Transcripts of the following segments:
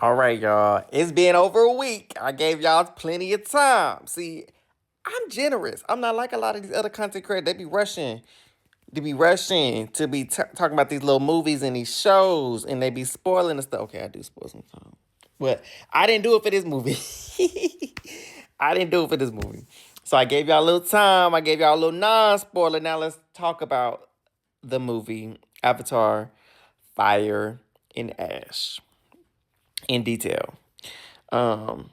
All right, y'all. It's been over a week. I gave y'all plenty of time. See, I'm generous. I'm not like a lot of these other content creators. They be rushing to be talking about these little movies and these shows, and they be spoiling the stuff. Okay, I do spoil sometimes, but I didn't do it for this movie. I didn't do it for this movie. So I gave y'all a little time. I gave y'all a little non-spoiler. Now let's talk about the movie Avatar: Fire and Ash in detail. Um,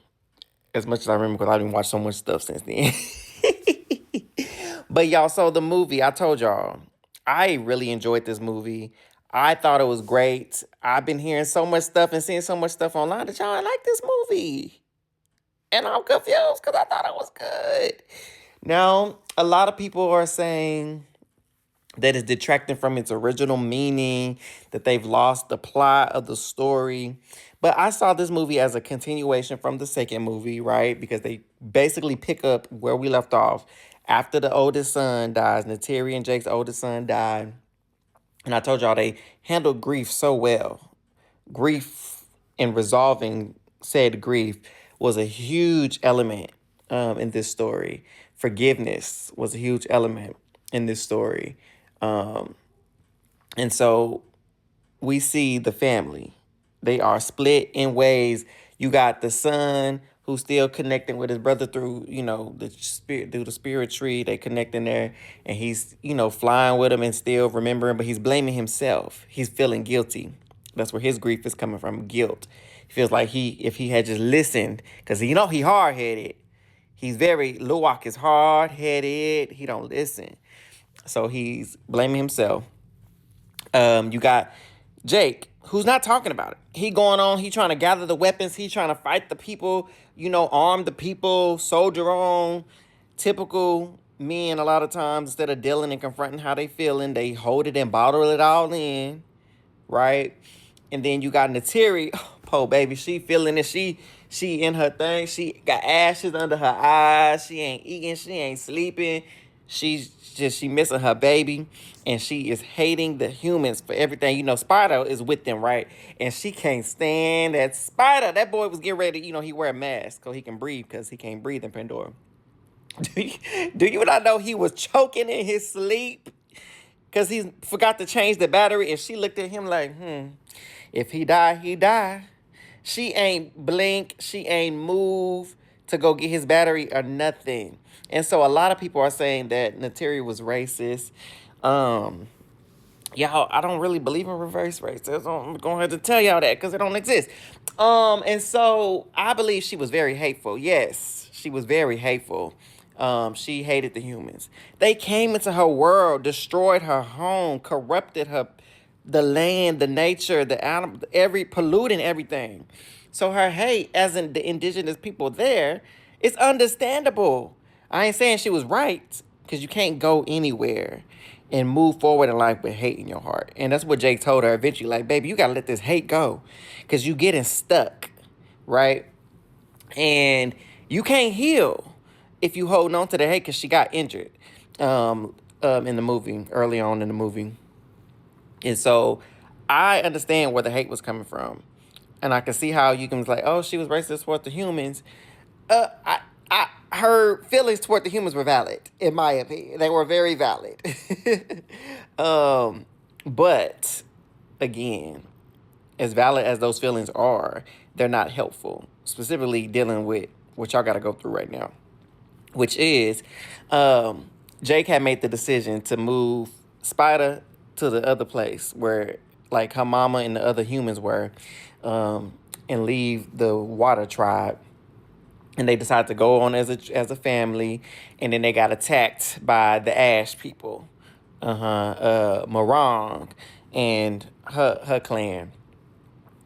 as much as I remember, because I didn't watch so much stuff since then. But y'all, so the movie, I told y'all, I really enjoyed this movie. I thought it was great. I've been hearing so much stuff and seeing so much stuff online that y'all like this movie. And I'm confused because I thought it was good. Now, a lot of people are saying that is detracting from its original meaning, that they've lost the plot of the story. But I saw this movie as a continuation from the second movie, right? Because they basically pick up where we left off after the oldest son dies. Nateri and Jake's oldest son died. And I told y'all they handled grief so well. Grief and resolving said grief was a huge element in this story. Forgiveness was a huge element in this story. Um, and so we see the family. They are split in ways. You got the son who's still connecting with his brother through, the spirit through the spirit tree. They connecting there, and he's, flying with him and still remembering, but he's blaming himself. He's feeling guilty. That's where his grief is coming from, guilt. He feels like if he had just listened, because he hard headed. He's very Luwak is hard headed. He don't listen, so he's blaming himself. You got Jake, who's not talking about it. He going on, he trying to gather the weapons, he trying to fight the people, arm the people, soldier on. Typical men a lot of times, instead of dealing and confronting how they feeling, they hold it and bottle it all in, right? And then you got Nateri, oh baby, she feeling it. She in her thing. She got ashes under her eyes. She ain't eating. She ain't sleeping. She missing her baby, and she is hating the humans for everything. Spider is with them, right? And she can't stand that Spider. That boy was getting ready. He wear a mask so he can breathe because he can't breathe in Pandora. Do you not know he was choking in his sleep because he forgot to change the battery? And she looked at him like, if he die, he die. She ain't blink. She ain't move to go get his battery or nothing. And so a lot of people are saying that Nateri was racist. Y'all, I don't really believe in reverse racism. I'm going to have to tell y'all that because it don't exist. And so I believe she was very hateful. Yes, she was very hateful. She hated the humans. They came into her world, destroyed her home, corrupted the land, the nature, the animal, polluting everything. So her hate, as in the indigenous people there, it's understandable. I ain't saying she was right, because you can't go anywhere and move forward in life with hate in your heart. And that's what Jake told her eventually. Like, baby, you gotta let this hate go, because you getting stuck, right? And you can't heal if you holding on to the hate, because she got injured in the movie, early on in the movie. And so I understand where the hate was coming from. And I can see how you can be like, oh, she was racist toward the humans. Her feelings toward the humans were valid, in my opinion. They were very valid. But again, as valid as those feelings are, they're not helpful. Specifically dealing with what y'all got to go through right now, which is Jake had made the decision to move Spider to the other place where, like, her mama and the other humans were, and leave the Water Tribe. And they decided to go on as a family, and then they got attacked by the Ash people, Morong and her clan.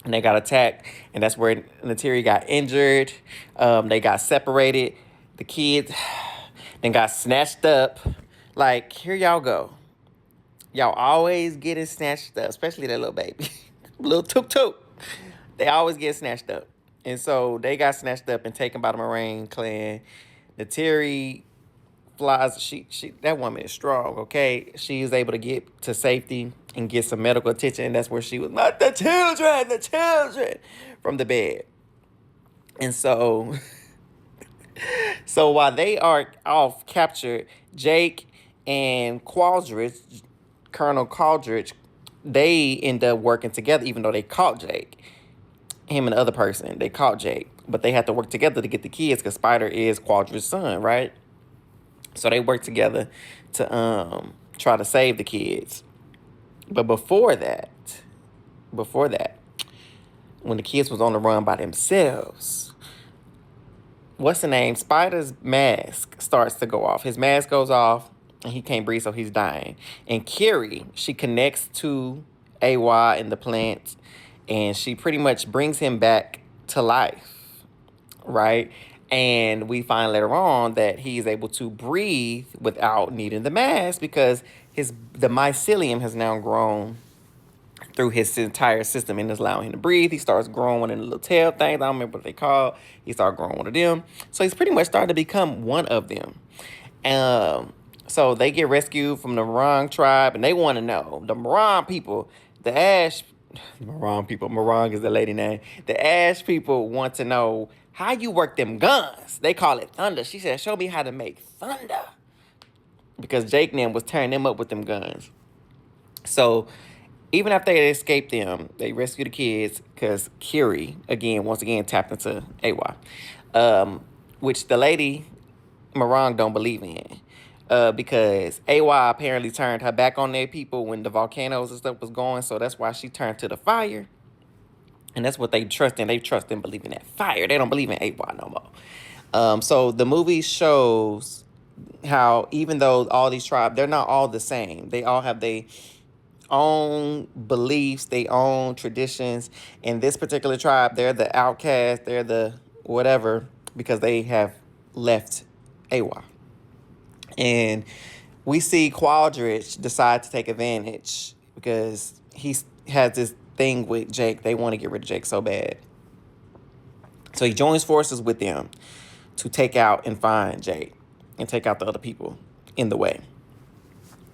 And they got attacked, and that's where Nateri got injured. They got separated. The kids then got snatched up. Like, here y'all go. Y'all always getting snatched up, especially that little baby. Little Took Took. They always get snatched up. And so they got snatched up and taken by the Moraine clan. Nateri flies. She that woman is strong, okay? She is able to get to safety. and get some medical attention. And that's where she was, not the children, from the bed. And so while they are off captured, Jake and Qualdrich, Colonel Qualdrich, they end up working together, even though they caught Jake. Him and the other person, they caught Jake. But they had to work together to get the kids because Spider is Qualdrich's son, right? So they work together to try to save the kids. But before that, when the kids was on the run by themselves, what's the name? Spider's mask starts to go off. His mask goes off and he can't breathe, so he's dying. And Carrie, she connects to A.Y. in the plant, and she pretty much brings him back to life, right? And we find later on that he's able to breathe without needing the mask because the mycelium has now grown through his entire system and is allowing him to breathe. He starts growing one of the little tail things. I don't remember what they call. He started growing one of them. So he's pretty much starting to become one of them. So they get rescued from the Morong tribe, and they want to know, the Morong people, the Ash, Morong people, Morong is the lady name. The Ash people want to know how you work them guns. They call it thunder. She said, show me how to make thunder. Because Jake and them was tearing them up with them guns. So even after they escaped them, they rescued the kids because Curie, once again, tapped into A.Y., which the lady Morong don't believe in. Because A.Y. apparently turned her back on their people when the volcanoes and stuff was going, so that's why she turned to the fire. And that's what they trust in. They trust and believe in that fire. They don't believe in A.Y. no more. So the movie shows how even though all these tribes, they're not all the same. They all have their own beliefs, their own traditions. In this particular tribe, they're the outcast, they're the whatever, because they have left A.Y. And we see Qualdrich decide to take advantage because he has this thing with Jake. They want to get rid of Jake so bad. So he joins forces with them to take out and find Jake and take out the other people in the way.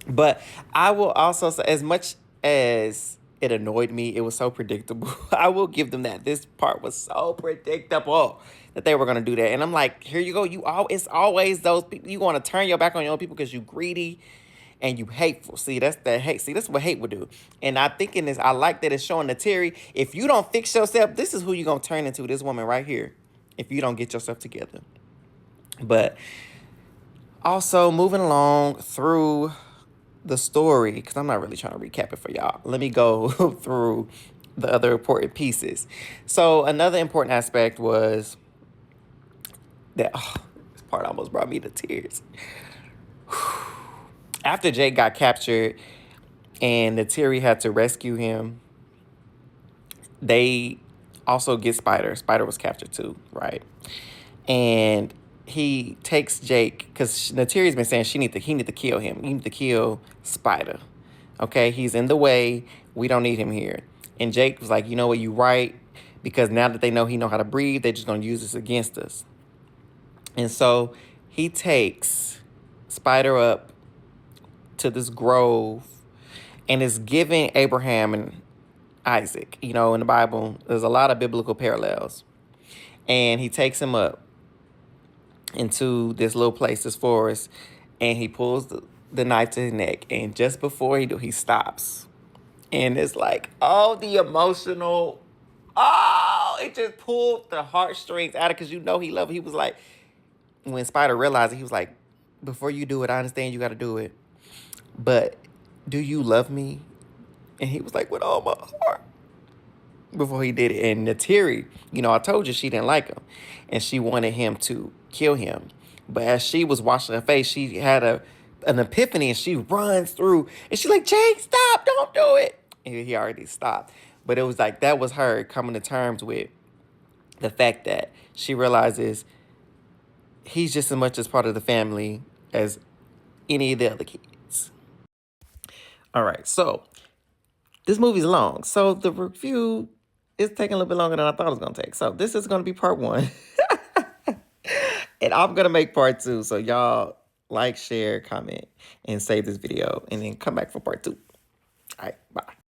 But I will also say, as much as it annoyed me, it was so predictable. I will give them that. This part was so predictable that they were going to do that. And I'm like, here you go. It's always those people. You want to turn your back on your own people because you greedy and you hateful. See, that's the hate. See, that's what hate would do. And I think in this, I like that it's showing the Terry, if you don't fix yourself, this is who you're going to turn into, this woman right here, if you don't get yourself together. But also moving along through the story, because I'm not really trying to recap it for y'all. Let me go through the other important pieces. So another important aspect was that, this part almost brought me to tears. After Jake got captured and the Terry had to rescue him, they also get Spider. Spider was captured too, right? And he takes Jake, because Natiri's been saying he need to kill him. You need to kill Spider. Okay, he's in the way. We don't need him here. And Jake was like, you know what, you right. Because now that they know he know how to breathe, they're just going to use this against us. And so he takes Spider up to this grove and is giving Abraham and Isaac. You know, in the Bible, there's a lot of biblical parallels. And he takes him up into this little place, this forest, and he pulls the knife to his neck. And just before he stops. And it's like, the emotional, it just pulled the heartstrings out of it, because you know he loved it. He was like, when Spider realized it, he was like, before you do it, I understand you got to do it, but do you love me? And he was like, with all my heart, before he did it. And Natiri, I told you she didn't like him, and she wanted him to kill him. But as she was washing her face, she had an epiphany, and she runs through, and she's like, Jake, stop, don't do it. And he already stopped. But it was like, that was her coming to terms with the fact that she realizes he's just as much as part of the family as any of the other kids. All right, so this movie's long. So the review is taking a little bit longer than I thought it was going to take. So this is going to be part 1. And I'm going to make part 2. So y'all like, share, comment, and save this video. And then come back for part 2.